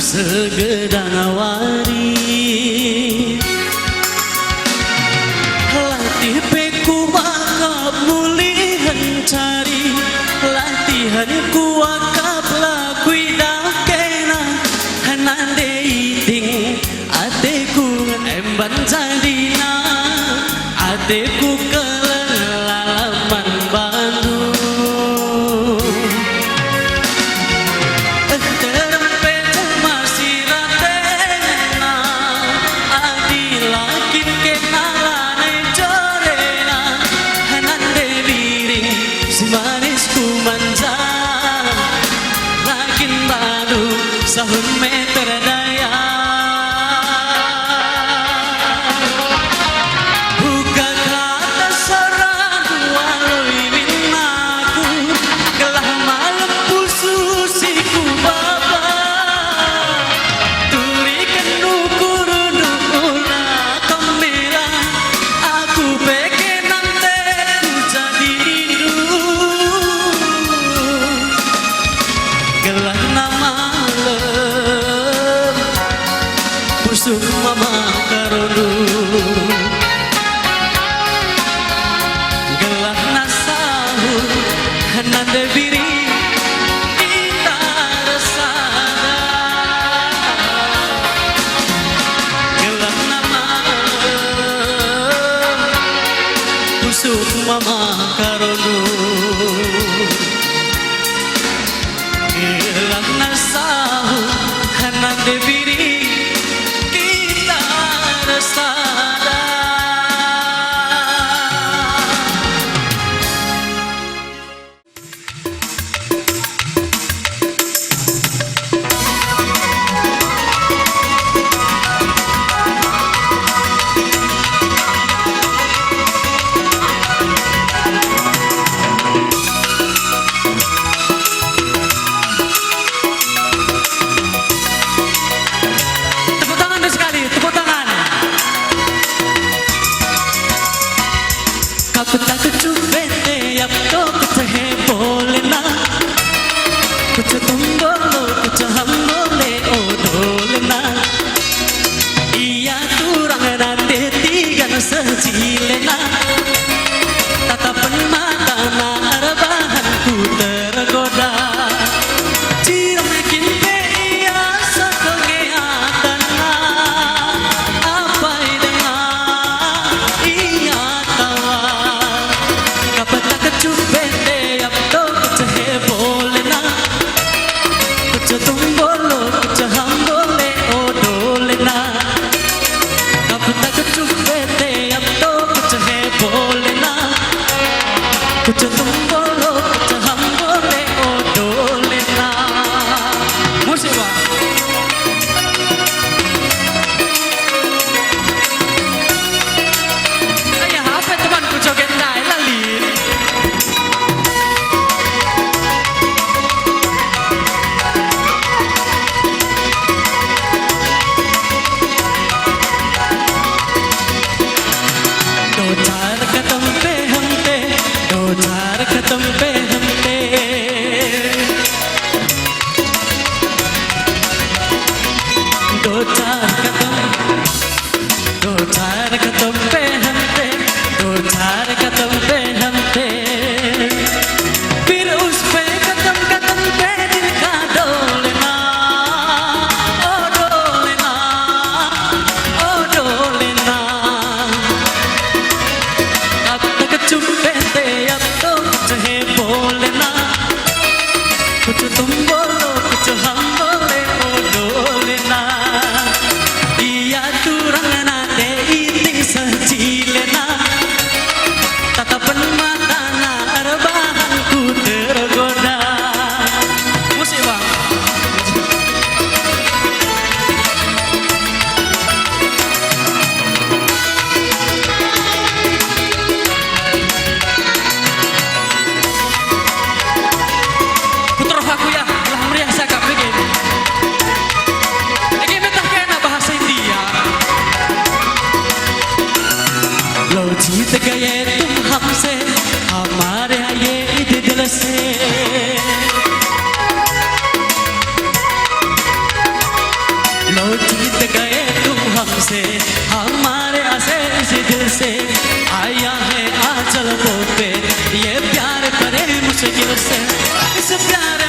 segedang wari. Latih peku bakap mulihan cari, latihan ku akap lakui dakena hanande iting ateku emban jadina ateku kelalaman Bandung. Sahun meter daya buka kata seorang walau aku gelah malam pususiku baba turikan ukur nukuna kamera aku pengen nanti jadi rindu gelah nama busuk mama karonu gelak nasahu nande biri kita resada gelak nama busuk mama karonu gelak nasahu nande biri Secilena tatapan mata narabahanku tergoda ciramakin peia sekegiatan apa dengan ia tawa kapata kecupete yapto kecebolena kecetumbolo kecehambole odolena kapata kecupete bolena kucu tumbolo kucu hambole odolena musik bang ayah apa temanku joget naik lali जीत गए तुम हमसे हमारे ये दिल से से हमारे आसे इस दिल से आया है आंचल पे ये प्यार करे मुश्किल से इस प्यार